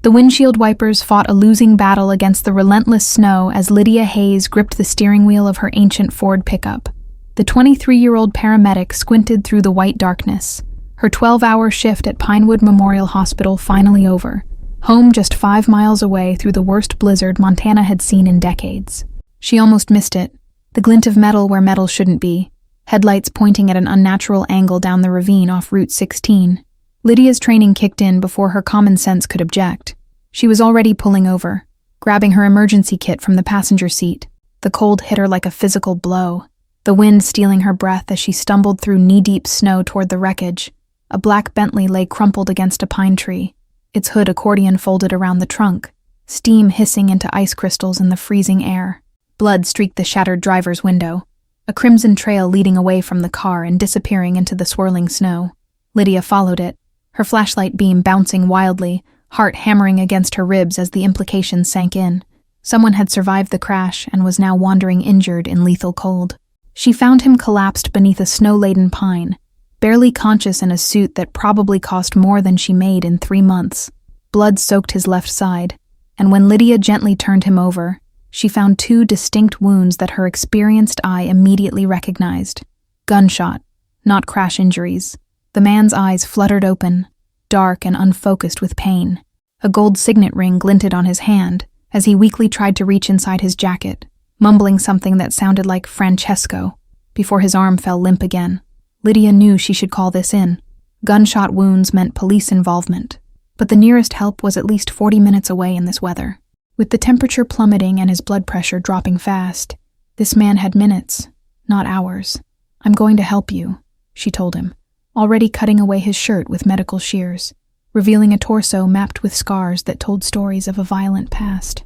The windshield wipers fought a losing battle against the relentless snow as Lydia Hayes gripped the steering wheel of her ancient Ford pickup. The 23-year-old paramedic squinted through the white darkness, her 12-hour shift at Pinewood Memorial Hospital finally over, home just 5 miles away through the worst blizzard Montana had seen in decades. She almost missed it, the glint of metal where metal shouldn't be, headlights pointing at an unnatural angle down the ravine off Route 16. Lydia's training kicked in before her common sense could object. She was already pulling over, grabbing her emergency kit from the passenger seat. The cold hit her like a physical blow, the wind stealing her breath as she stumbled through knee-deep snow toward the wreckage. A black Bentley lay crumpled against a pine tree, its hood accordion folded around the trunk, steam hissing into ice crystals in the freezing air. Blood streaked the shattered driver's window, a crimson trail leading away from the car and disappearing into the swirling snow. Lydia followed it, her flashlight beam bouncing wildly, heart hammering against her ribs as the implications sank in. Someone had survived the crash and was now wandering injured in lethal cold. She found him collapsed beneath a snow-laden pine, barely conscious in a suit that probably cost more than she made in 3 months. Blood soaked his left side, and when Lydia gently turned him over, she found 2 distinct wounds that her experienced eye immediately recognized. Gunshot, not crash injuries. The man's eyes fluttered open, dark and unfocused with pain. A gold signet ring glinted on his hand as he weakly tried to reach inside his jacket, mumbling something that sounded like Francesco, before his arm fell limp again. Lydia knew she should call this in. Gunshot wounds meant police involvement, but the nearest help was at least 40 minutes away in this weather. With the temperature plummeting and his blood pressure dropping fast, this man had minutes, not hours. "I'm going to help you," she told him, already cutting away his shirt with medical shears, revealing a torso mapped with scars that told stories of a violent past.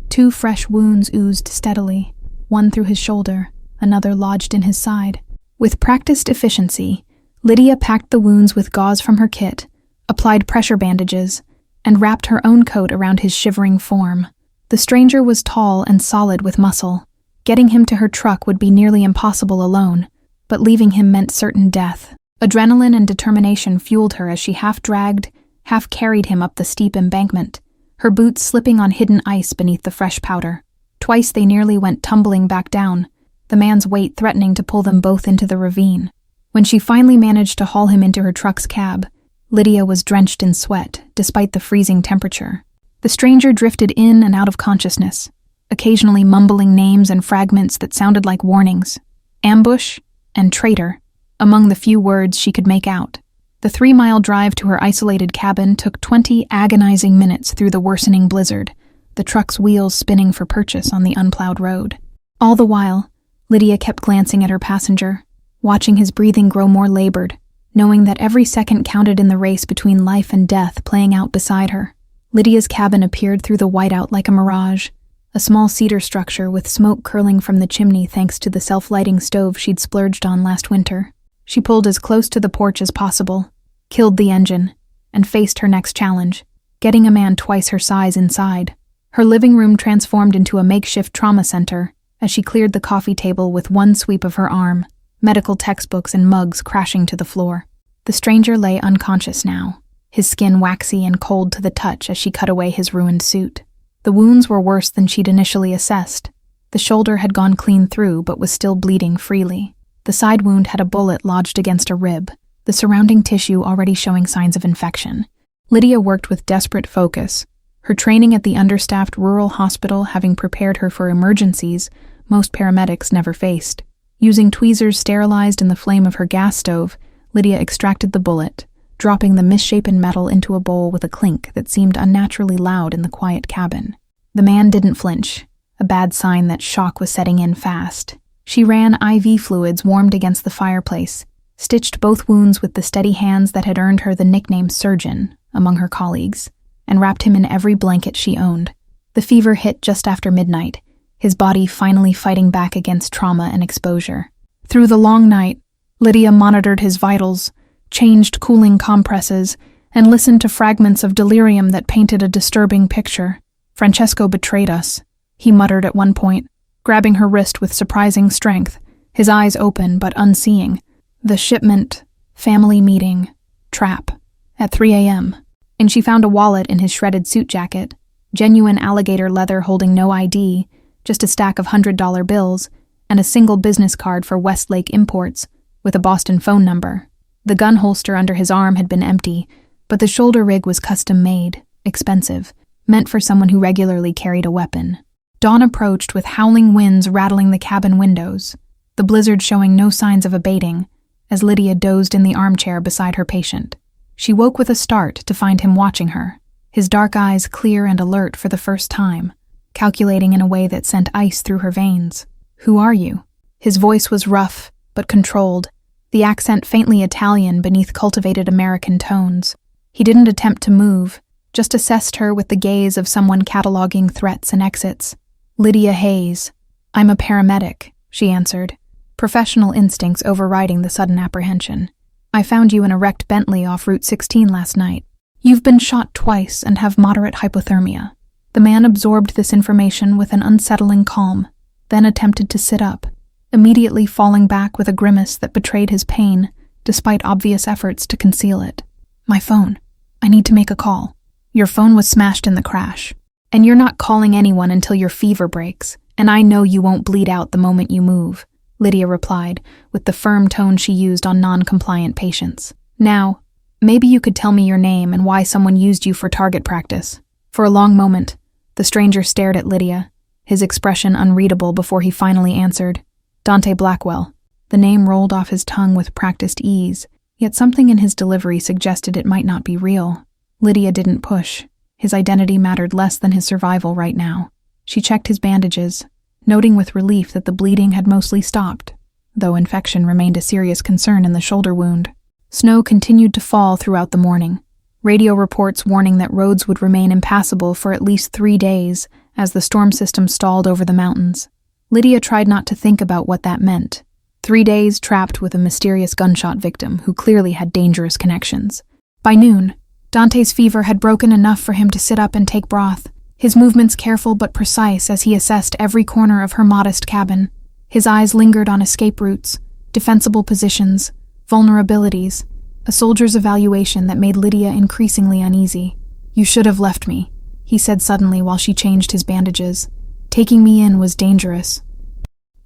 2 fresh wounds oozed steadily, one through his shoulder, another lodged in his side. With practiced efficiency, Lydia packed the wounds with gauze from her kit, applied pressure bandages, and wrapped her own coat around his shivering form. The stranger was tall and solid with muscle. Getting him to her truck would be nearly impossible alone, but leaving him meant certain death. Adrenaline and determination fueled her as she half-dragged, half-carried him up the steep embankment, her boots slipping on hidden ice beneath the fresh powder. Twice they nearly went tumbling back down, the man's weight threatening to pull them both into the ravine. When she finally managed to haul him into her truck's cab, Lydia was drenched in sweat, despite the freezing temperature. The stranger drifted in and out of consciousness, occasionally mumbling names and fragments that sounded like warnings. Ambush and traitor, among the few words she could make out. The 3-mile drive to her isolated cabin took 20 agonizing minutes through the worsening blizzard, the truck's wheels spinning for purchase on the unplowed road. All the while, Lydia kept glancing at her passenger, watching his breathing grow more labored, knowing that every second counted in the race between life and death playing out beside her. Lydia's cabin appeared through the whiteout like a mirage, a small cedar structure with smoke curling from the chimney thanks to the self-lighting stove she'd splurged on last winter. She pulled as close to the porch as possible, killed the engine, and faced her next challenge, getting a man twice her size inside. Her living room transformed into a makeshift trauma center as she cleared the coffee table with one sweep of her arm, medical textbooks and mugs crashing to the floor. The stranger lay unconscious now, his skin waxy and cold to the touch as she cut away his ruined suit. The wounds were worse than she'd initially assessed. The shoulder had gone clean through but was still bleeding freely. The side wound had a bullet lodged against a rib, the surrounding tissue already showing signs of infection. Lydia worked with desperate focus, her training at the understaffed rural hospital having prepared her for emergencies most paramedics never faced. Using tweezers sterilized in the flame of her gas stove, Lydia extracted the bullet, dropping the misshapen metal into a bowl with a clink that seemed unnaturally loud in the quiet cabin. The man didn't flinch, a bad sign that shock was setting in fast. She ran IV fluids warmed against the fireplace, stitched both wounds with the steady hands that had earned her the nickname Surgeon among her colleagues, and wrapped him in every blanket she owned. The fever hit just after midnight, his body finally fighting back against trauma and exposure. Through the long night, Lydia monitored his vitals, changed cooling compresses, and listened to fragments of delirium that painted a disturbing picture. "Francesco betrayed us," he muttered at one point, grabbing her wrist with surprising strength, his eyes open but unseeing. The shipment, family meeting, trap. At 3 a.m. and she found a wallet in his shredded suit jacket, genuine alligator leather holding no ID, just a stack of $100 bills, and a single business card for Westlake Imports with a Boston phone number. The gun holster under his arm had been empty, but the shoulder rig was custom-made, expensive, meant for someone who regularly carried a weapon. Dawn approached with howling winds rattling the cabin windows, the blizzard showing no signs of abating, as Lydia dozed in the armchair beside her patient. She woke with a start to find him watching her, his dark eyes clear and alert for the first time, calculating in a way that sent ice through her veins. "Who are you?" His voice was rough, but controlled, the accent faintly Italian beneath cultivated American tones. He didn't attempt to move, just assessed her with the gaze of someone cataloging threats and exits. "Lydia Hayes. I'm a paramedic," she answered, professional instincts overriding the sudden apprehension. "I found you in a wrecked Bentley off Route 16 last night. You've been shot twice and have moderate hypothermia." The man absorbed this information with an unsettling calm, then attempted to sit up, immediately falling back with a grimace that betrayed his pain, despite obvious efforts to conceal it. "My phone. I need to make a call." "Your phone was smashed in the crash, and you're not calling anyone until your fever breaks, and I know you won't bleed out the moment you move," Lydia replied, with the firm tone she used on non-compliant patients. "Now, maybe you could tell me your name and why someone used you for target practice." For a long moment, the stranger stared at Lydia, his expression unreadable before he finally answered, "Dante Blackwell." The name rolled off his tongue with practiced ease, yet something in his delivery suggested it might not be real. Lydia didn't push. His identity mattered less than his survival right now. She checked his bandages, noting with relief that the bleeding had mostly stopped, though infection remained a serious concern in the shoulder wound. Snow continued to fall throughout the morning, radio reports warning that roads would remain impassable for at least 3 days as the storm system stalled over the mountains. Lydia tried not to think about what that meant. 3 days trapped with a mysterious gunshot victim who clearly had dangerous connections. By noon, Dante's fever had broken enough for him to sit up and take broth, his movements careful but precise as he assessed every corner of her modest cabin. His eyes lingered on escape routes, defensible positions, vulnerabilities, a soldier's evaluation that made Lydia increasingly uneasy. "You should have left me," he said suddenly while she changed his bandages. "Taking me in was dangerous."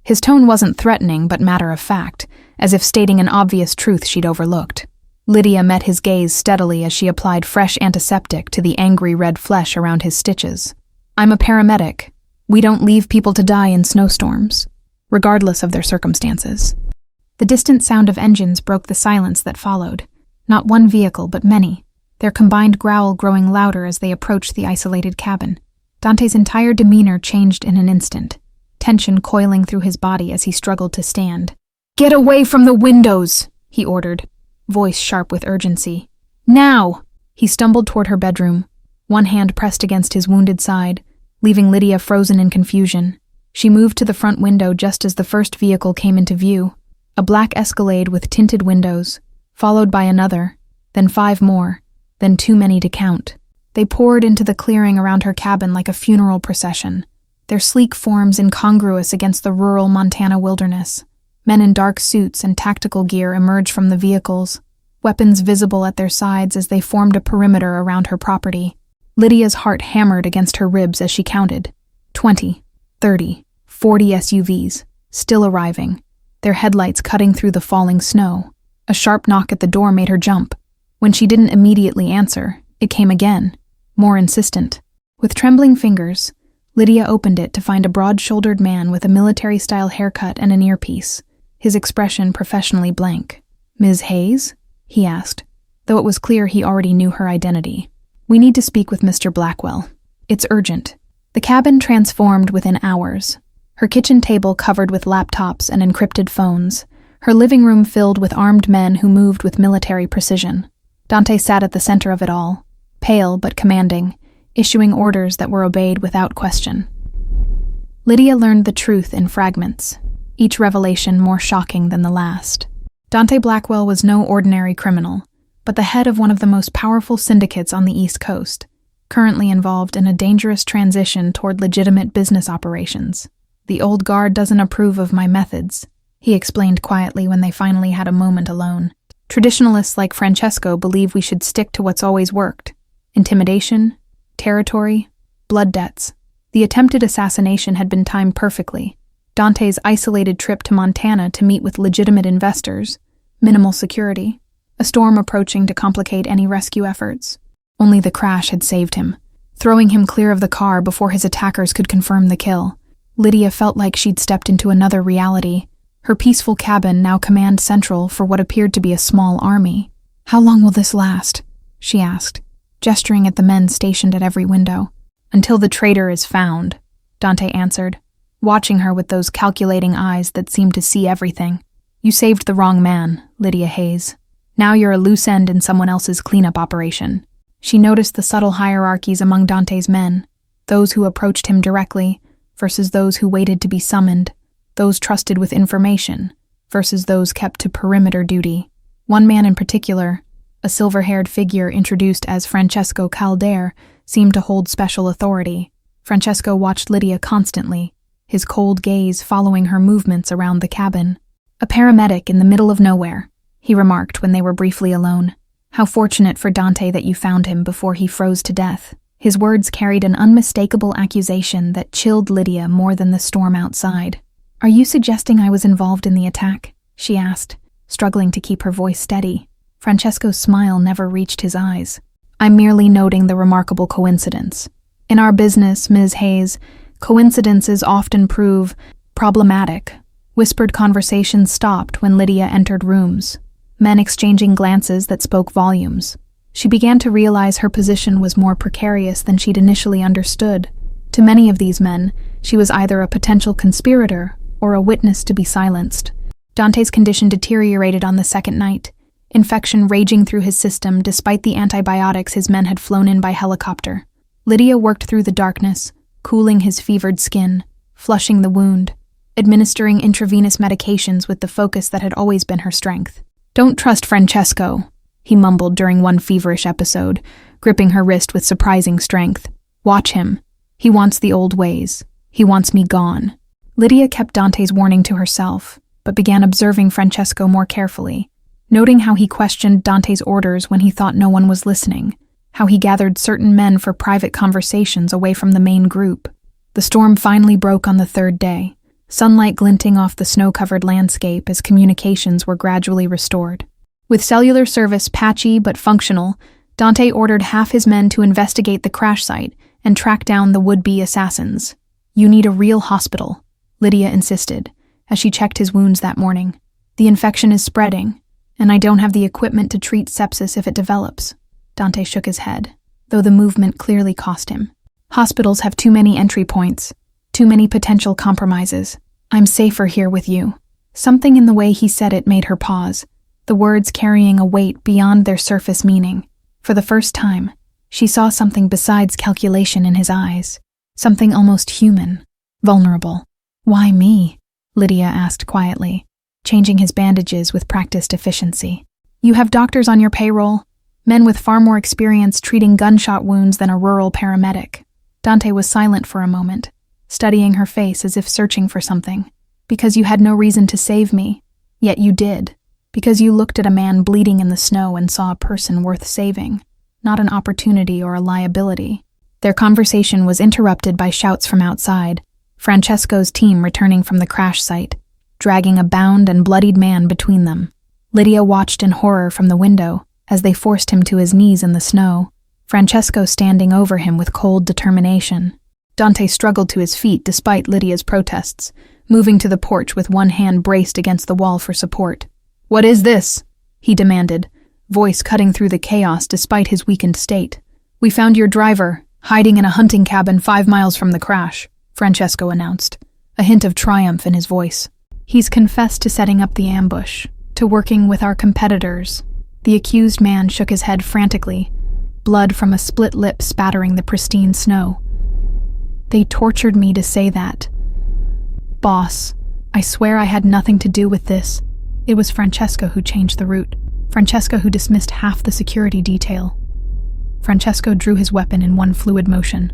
His tone wasn't threatening but matter-of-fact, as if stating an obvious truth she'd overlooked. Lydia met his gaze steadily as she applied fresh antiseptic to the angry red flesh around his stitches. "I'm a paramedic. We don't leave people to die in snowstorms, regardless of their circumstances." The distant sound of engines broke the silence that followed. Not one vehicle, but many, their combined growl growing louder as they approached the isolated cabin. Dante's entire demeanor changed in an instant, tension coiling through his body as he struggled to stand. "Get away from the windows!" he ordered, voice sharp with urgency. "Now!" He stumbled toward her bedroom, one hand pressed against his wounded side, leaving Lydia frozen in confusion. She moved to the front window just as the first vehicle came into view, a black Escalade with tinted windows, followed by another, then 5 more, then too many to count. They poured into the clearing around her cabin like a funeral procession, their sleek forms incongruous against the rural Montana wilderness. Men in dark suits and tactical gear emerged from the vehicles, weapons visible at their sides as they formed a perimeter around her property. Lydia's heart hammered against her ribs as she counted. 20, 30, 40 SUVs, still arriving, their headlights cutting through the falling snow. A sharp knock at the door made her jump. When she didn't immediately answer, it came again, more insistent. With trembling fingers, Lydia opened it to find a broad-shouldered man with a military-style haircut and an earpiece, his expression professionally blank. "Ms. Hayes?" he asked, though it was clear he already knew her identity. "We need to speak with Mr. Blackwell. It's urgent." The cabin transformed within hours, her kitchen table covered with laptops and encrypted phones, her living room filled with armed men who moved with military precision. Dante sat at the center of it all, pale but commanding, issuing orders that were obeyed without question. Lydia learned the truth in fragments, each revelation more shocking than the last. Dante Blackwell was no ordinary criminal, but the head of one of the most powerful syndicates on the East Coast, currently involved in a dangerous transition toward legitimate business operations. "The old guard doesn't approve of my methods," he explained quietly when they finally had a moment alone. "Traditionalists like Francesco believe we should stick to what's always worked. Intimidation, territory, blood debts. The attempted assassination had been timed perfectly. Dante's isolated trip to Montana to meet with legitimate investors, minimal security, a storm approaching to complicate any rescue efforts. Only the crash had saved him, throwing him clear of the car before his attackers could confirm the kill. Lydia felt like she'd stepped into another reality, her peaceful cabin now command central for what appeared to be a small army. "How long will this last?" she asked, gesturing at the men stationed at every window. "Until the traitor is found," Dante answered, watching her with those calculating eyes that seemed to see everything. "You saved the wrong man, Lydia Hayes. Now you're a loose end in someone else's cleanup operation." She noticed the subtle hierarchies among Dante's men, those who approached him directly versus those who waited to be summoned, those trusted with information versus those kept to perimeter duty. One man in particular, a silver-haired figure introduced as Francesco Caldere, seemed to hold special authority. Francesco watched Lydia constantly, his cold gaze following her movements around the cabin. "A paramedic in the middle of nowhere," he remarked when they were briefly alone. "How fortunate for Dante that you found him before he froze to death." His words carried an unmistakable accusation that chilled Lydia more than the storm outside. "Are you suggesting I was involved in the attack?" she asked, struggling to keep her voice steady. Francesco's smile never reached his eyes. "I'm merely noting the remarkable coincidence. In our business, Ms. Hayes, coincidences often prove problematic." Whispered conversations stopped when Lydia entered rooms, men exchanging glances that spoke volumes. She began to realize her position was more precarious than she'd initially understood. To many of these men, she was either a potential conspirator or a witness to be silenced. Dante's condition deteriorated on the second night, infection raging through his system despite the antibiotics his men had flown in by helicopter. Lydia worked through the darkness, cooling his fevered skin, flushing the wound, administering intravenous medications with the focus that had always been her strength. "Don't trust Francesco," he mumbled during one feverish episode, gripping her wrist with surprising strength. "Watch him. He wants the old ways. He wants me gone." Lydia kept Dante's warning to herself, but began observing Francesco more carefully, noting how he questioned Dante's orders when he thought no one was listening, how he gathered certain men for private conversations away from the main group. The storm finally broke on the third day, sunlight glinting off the snow-covered landscape as communications were gradually restored. With cellular service patchy but functional, Dante ordered half his men to investigate the crash site and track down the would-be assassins. "You need a real hospital," Lydia insisted, as she checked his wounds that morning. "The infection is spreading, and I don't have the equipment to treat sepsis if it develops." Dante shook his head, though the movement clearly cost him. "Hospitals have too many entry points, too many potential compromises. I'm safer here with you." Something in the way he said it made her pause, the words carrying a weight beyond their surface meaning. For the first time, she saw something besides calculation in his eyes, something almost human, vulnerable. "Why me?" Lydia asked quietly, changing his bandages with practiced efficiency. "You have doctors on your payroll, men with far more experience treating gunshot wounds than a rural paramedic." Dante was silent for a moment, studying her face as if searching for something. "Because you had no reason to save me, yet you did. Because you looked at a man bleeding in the snow and saw a person worth saving, not an opportunity or a liability." Their conversation was interrupted by shouts from outside, Francesco's team returning from the crash site, dragging a bound and bloodied man between them. Lydia watched in horror from the window as they forced him to his knees in the snow, Francesco standing over him with cold determination. Dante struggled to his feet despite Lydia's protests, moving to the porch with one hand braced against the wall for support. "What is this?" he demanded, voice cutting through the chaos despite his weakened state. "We found your driver, hiding in a hunting cabin 5 miles from the crash," Francesco announced, a hint of triumph in his voice. "He's confessed to setting up the ambush, to working with our competitors." The accused man shook his head frantically, blood from a split lip spattering the pristine snow. "They tortured me to say that. Boss, I swear I had nothing to do with this." It was Francesco who changed the route, Francesco who dismissed half the security detail. Francesco drew his weapon in one fluid motion.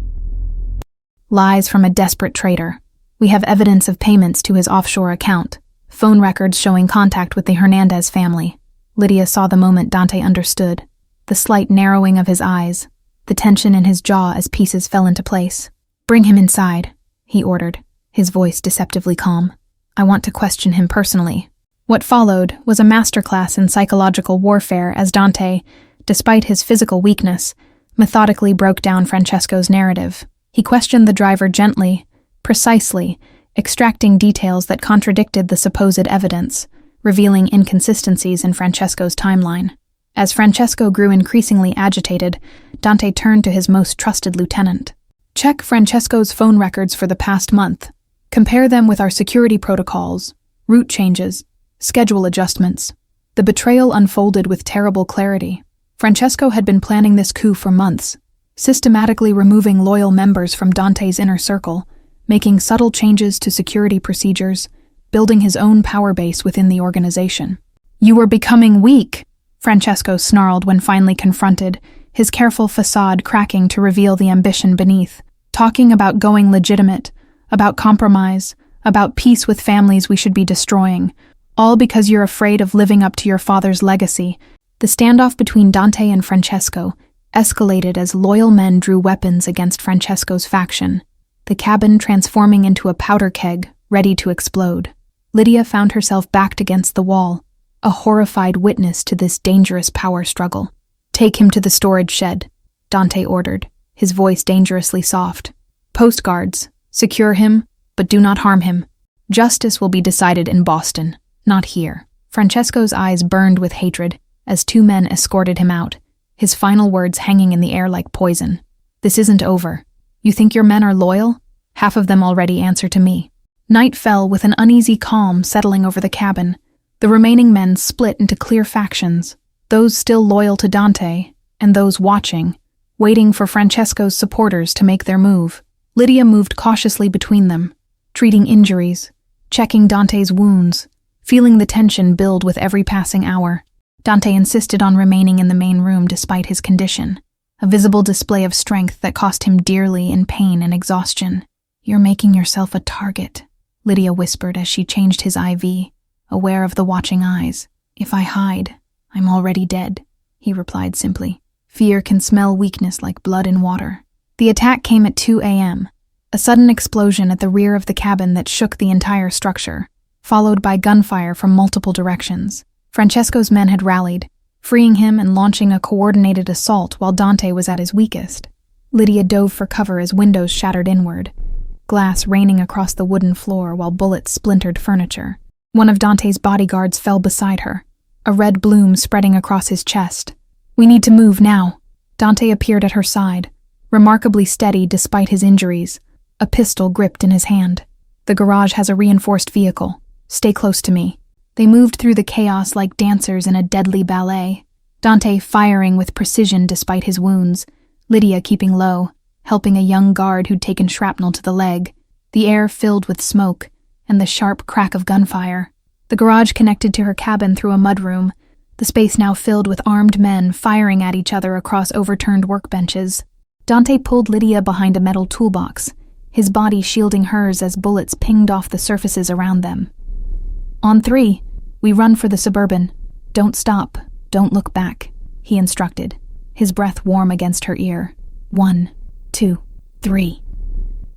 "Lies from a desperate traitor. We have evidence of payments to his offshore account, phone records showing contact with the Hernandez family." Lydia saw the moment Dante understood, the slight narrowing of his eyes, the tension in his jaw as pieces fell into place. "Bring him inside," he ordered, his voice deceptively calm. "I want to question him personally." What followed was a masterclass in psychological warfare as Dante, despite his physical weakness, methodically broke down Francesco's narrative. He questioned the driver gently, precisely, extracting details that contradicted the supposed evidence, revealing inconsistencies in Francesco's timeline. As Francesco grew increasingly agitated, Dante turned to his most trusted lieutenant. "Check Francesco's phone records for the past month. Compare them with our security protocols, route changes, schedule adjustments." The betrayal unfolded with terrible clarity. Francesco had been planning this coup for months, systematically removing loyal members from Dante's inner circle, making subtle changes to security procedures, building his own power base within the organization. "You are becoming weak," Francesco snarled when finally confronted, his careful facade cracking to reveal the ambition beneath. "Talking about going legitimate, about compromise, about peace with families we should be destroying, all because you're afraid of living up to your father's legacy." The standoff between Dante and Francesco escalated as loyal men drew weapons against Francesco's faction, the cabin transforming into a powder keg, ready to explode. Lydia found herself backed against the wall, a horrified witness to this dangerous power struggle. "Take him to the storage shed," Dante ordered, his voice dangerously soft. "Post guards, secure him, but do not harm him. Justice will be decided in Boston, not here." Francesco's eyes burned with hatred as two men escorted him out, his final words hanging in the air like poison. "This isn't over. You think your men are loyal? Half of them already answer to me." Night fell with an uneasy calm settling over the cabin. The remaining men split into clear factions, those still loyal to Dante, and those watching, waiting for Francesco's supporters to make their move. Lydia moved cautiously between them, treating injuries, checking Dante's wounds, feeling the tension build with every passing hour. Dante insisted on remaining in the main room despite his condition, a visible display of strength that cost him dearly in pain and exhaustion. "You're making yourself a target," Lydia whispered as she changed his IV, aware of the watching eyes. "If I hide, I'm already dead," he replied simply. Fear can smell weakness like blood in water. The attack came at 2 a.m., a sudden explosion at the rear of the cabin that shook the entire structure, followed by gunfire from multiple directions. Francesco's men had rallied, freeing him and launching a coordinated assault while Dante was at his weakest. Lydia dove for cover as windows shattered inward, glass raining across the wooden floor while bullets splintered furniture. One of Dante's bodyguards fell beside her, a red bloom spreading across his chest. "We need to move now." Dante appeared at her side, remarkably steady despite his injuries, a pistol gripped in his hand. "The garage has a reinforced vehicle. Stay close to me." They moved through the chaos like dancers in a deadly ballet, Dante firing with precision despite his wounds, Lydia keeping low, helping a young guard who'd taken shrapnel to the leg, the air filled with smoke and the sharp crack of gunfire. The garage connected to her cabin through a mudroom, the space now filled with armed men firing at each other across overturned workbenches. Dante pulled Lydia behind a metal toolbox, his body shielding hers as bullets pinged off the surfaces around them. "On 3, we run for the Suburban. Don't stop, don't look back," he instructed, his breath warm against her ear. 1, 2, 3.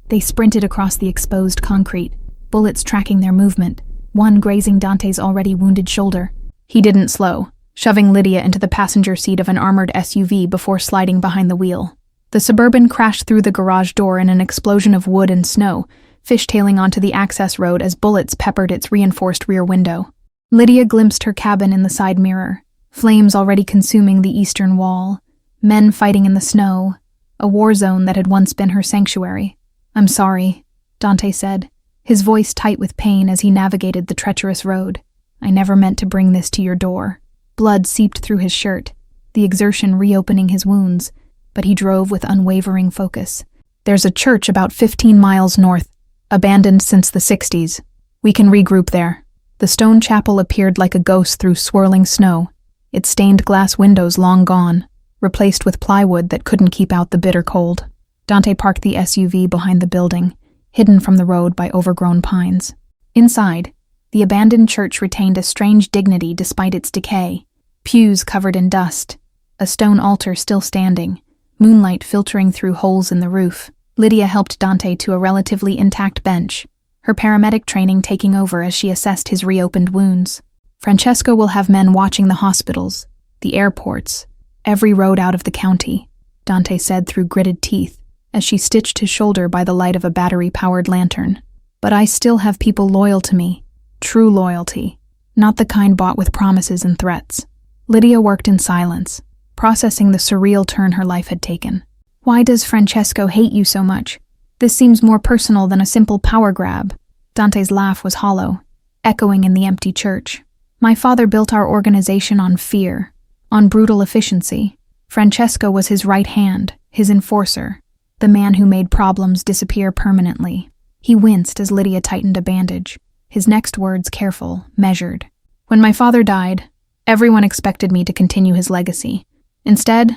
They sprinted across the exposed concrete, bullets tracking their movement, one grazing Dante's already wounded shoulder. He didn't slow, shoving Lydia into the passenger seat of an armored SUV before sliding behind the wheel. The Suburban crashed through the garage door in an explosion of wood and snow, fishtailing onto the access road as bullets peppered its reinforced rear window. Lydia glimpsed her cabin in the side mirror, flames already consuming the eastern wall, men fighting in the snow, a war zone that had once been her sanctuary. "I'm sorry," Dante said, his voice tight with pain as he navigated the treacherous road. "I never meant to bring this to your door." Blood seeped through his shirt, the exertion reopening his wounds, but he drove with unwavering focus. "There's a church about 15 miles north, abandoned since the 60s. We can regroup there." The stone chapel appeared like a ghost through swirling snow, its stained glass windows long gone, replaced with plywood that couldn't keep out the bitter cold. Dante parked the SUV behind the building, hidden from the road by overgrown pines. Inside, the abandoned church retained a strange dignity despite its decay, pews covered in dust, a stone altar still standing, moonlight filtering through holes in the roof. Lydia helped Dante to a relatively intact bench, her paramedic training taking over as she assessed his reopened wounds. Francesco will have men watching the hospitals, the airports, every road out of the county, Dante said through gritted teeth as she stitched his shoulder by the light of a battery-powered lantern. But I still have people loyal to me, true loyalty, not the kind bought with promises and threats. Lydia worked in silence, processing the surreal turn her life had taken. Why does Francesco hate you so much? This seems more personal than a simple power grab. Dante's laugh was hollow, echoing in the empty church. My father built our organization on fear, on brutal efficiency. Francesco was his right hand, his enforcer, the man who made problems disappear permanently. He winced as Lydia tightened a bandage, his next words careful, measured. When my father died, everyone expected me to continue his legacy. Instead,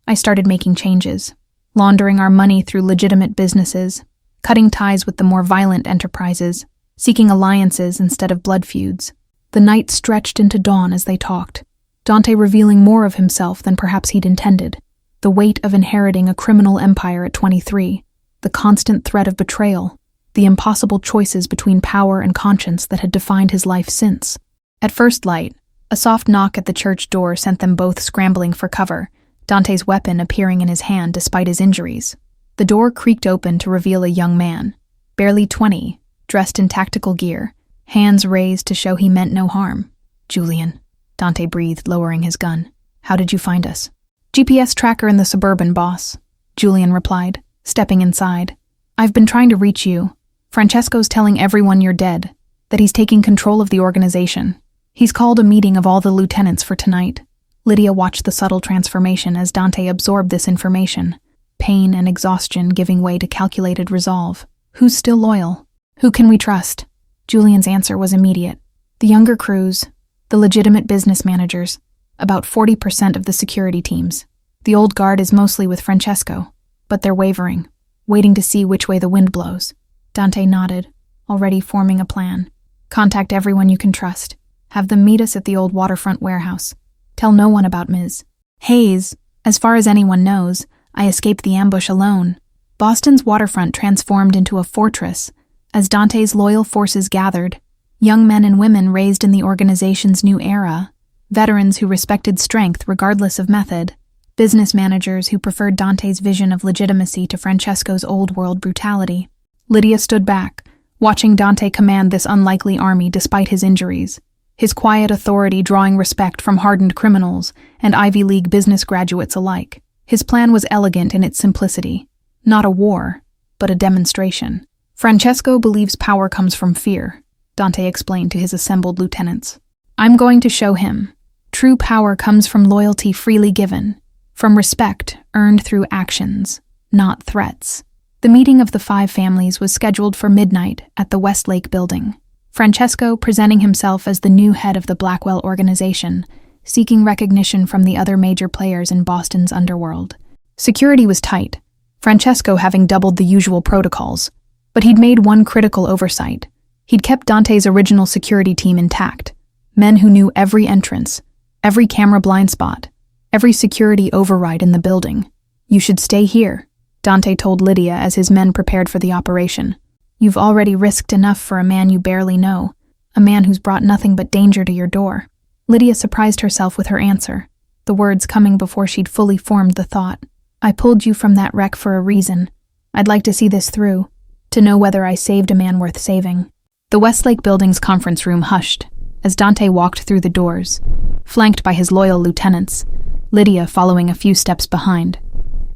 I started making changes, laundering our money through legitimate businesses, cutting ties with the more violent enterprises, seeking alliances instead of blood feuds. The night stretched into dawn as they talked, Dante revealing more of himself than perhaps he'd intended. The weight of inheriting a criminal empire at 23, the constant threat of betrayal, the impossible choices between power and conscience that had defined his life since. At first light, a soft knock at the church door sent them both scrambling for cover, Dante's weapon appearing in his hand despite his injuries. The door creaked open to reveal a young man, barely 20, dressed in tactical gear, hands raised to show he meant no harm. Julian, Dante breathed, lowering his gun. How did you find us? GPS tracker in the Suburban, boss, Julian replied, stepping inside. I've been trying to reach you. Francesco's telling everyone you're dead, that he's taking control of the organization. He's called a meeting of all the lieutenants for tonight. Lydia watched the subtle transformation as Dante absorbed this information, pain and exhaustion giving way to calculated resolve. Who's still loyal? Who can we trust? Julian's answer was immediate. The younger crews, the legitimate business managers, about 40% of the security teams. The old guard is mostly with Francesco, but they're wavering, waiting to see which way the wind blows. Dante nodded, already forming a plan. Contact everyone you can trust. Have them meet us at the old waterfront warehouse. Tell no one about Ms. Hayes. As far as anyone knows, I escaped the ambush alone. Boston's waterfront transformed into a fortress as Dante's loyal forces gathered, young men and women raised in the organization's new era, veterans who respected strength regardless of method, business managers who preferred Dante's vision of legitimacy to Francesco's old-world brutality. Lydia stood back, watching Dante command this unlikely army despite his injuries, his quiet authority drawing respect from hardened criminals and Ivy League business graduates alike. His plan was elegant in its simplicity. Not a war, but a demonstration. Francesco believes power comes from fear, Dante explained to his assembled lieutenants. I'm going to show him. True power comes from loyalty freely given, from respect earned through actions, not threats. The meeting of the 5 families was scheduled for midnight at the Westlake building. Francesco presenting himself as the new head of the Blackwell organization, seeking recognition from the other major players in Boston's underworld. Security was tight, Francesco having doubled the usual protocols, but he'd made one critical oversight. He'd kept Dante's original security team intact, men who knew every entrance, every camera blind spot, every security override in the building. You should stay here, Dante told Lydia as his men prepared for the operation. You've already risked enough for a man you barely know, a man who's brought nothing but danger to your door. Lydia surprised herself with her answer, the words coming before she'd fully formed the thought. I pulled you from that wreck for a reason. I'd like to see this through, to know whether I saved a man worth saving. The Westlake building's conference room hushed as Dante walked through the doors, flanked by his loyal lieutenants, Lydia following a few steps behind.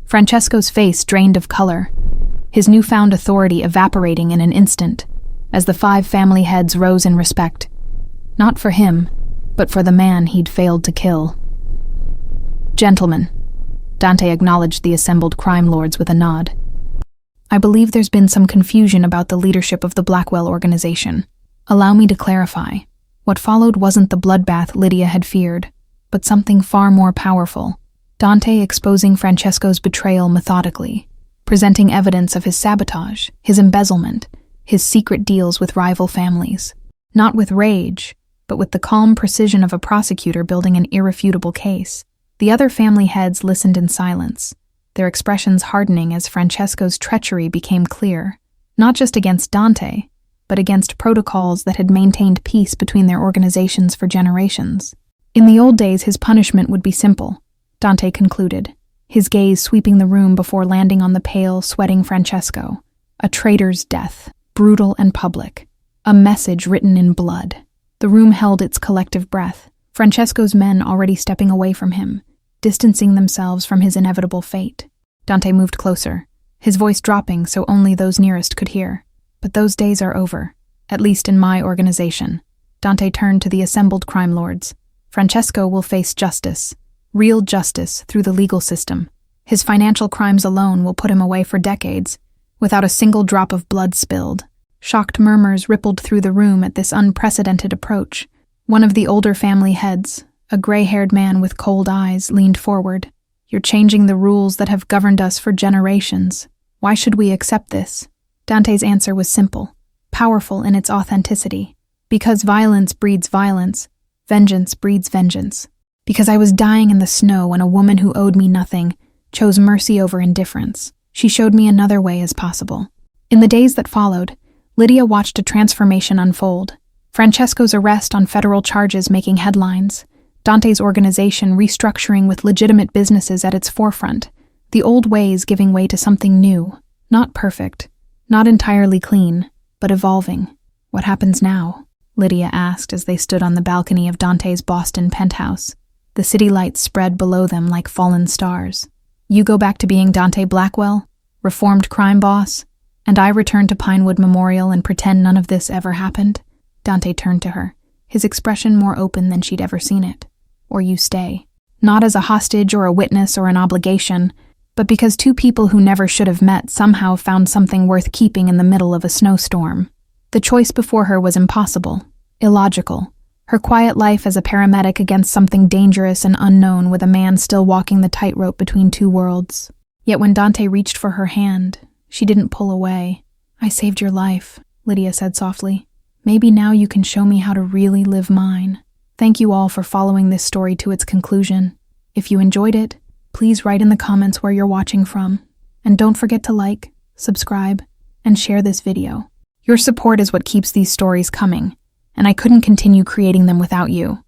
Francesco's face drained of color, his newfound authority evaporating in an instant as the 5 family heads rose in respect, not for him, but for the man he'd failed to kill. Gentlemen, Dante acknowledged the assembled crime lords with a nod. I believe there's been some confusion about the leadership of the Blackwell organization. Allow me to clarify. What followed wasn't the bloodbath Lydia had feared, but something far more powerful. Dante exposing Francesco's betrayal methodically, presenting evidence of his sabotage, his embezzlement, his secret deals with rival families. Not with rage, but with the calm precision of a prosecutor building an irrefutable case. The other family heads listened in silence, their expressions hardening as Francesco's treachery became clear, not just against Dante, but against protocols that had maintained peace between their organizations for generations. In the old days, his punishment would be simple, Dante concluded, his gaze sweeping the room before landing on the pale, sweating Francesco. A traitor's death, brutal and public. A message written in blood. The room held its collective breath, Francesco's men already stepping away from him, distancing themselves from his inevitable fate. Dante moved closer, his voice dropping so only those nearest could hear. But those days are over, at least in my organization. Dante turned to the assembled crime lords. Francesco will face justice, real justice through the legal system. His financial crimes alone will put him away for decades, without a single drop of blood spilled. Shocked murmurs rippled through the room at this unprecedented approach. One of the older family heads, a gray-haired man with cold eyes, leaned forward. "You're changing the rules that have governed us for generations. Why should we accept this?" Dante's answer was simple, powerful in its authenticity. Because violence breeds violence, vengeance breeds vengeance. Because I was dying in the snow when a woman who owed me nothing chose mercy over indifference. She showed me another way as possible. In the days that followed, Lydia watched a transformation unfold. Francesco's arrest on federal charges making headlines, Dante's organization restructuring with legitimate businesses at its forefront, the old ways giving way to something new, not perfect, not entirely clean, but evolving. "What happens now?" Lydia asked as they stood on the balcony of Dante's Boston penthouse. The city lights spread below them like fallen stars. "You go back to being Dante Blackwell, reformed crime boss, and I return to Pinewood Memorial and pretend none of this ever happened?" Dante turned to her, his expression more open than she'd ever seen it. "Or you stay, not as a hostage or a witness or an obligation, but because two people who never should have met somehow found something worth keeping in the middle of a snowstorm." The choice before her was impossible, illogical. Her quiet life as a paramedic against something dangerous and unknown with a man still walking the tightrope between two worlds. Yet when Dante reached for her hand, she didn't pull away. "I saved your life," Lydia said softly. "Maybe now you can show me how to really live mine." Thank you all for following this story to its conclusion. If you enjoyed it, please write in the comments where you're watching from. And don't forget to like, subscribe, and share this video. Your support is what keeps these stories coming, and I couldn't continue creating them without you.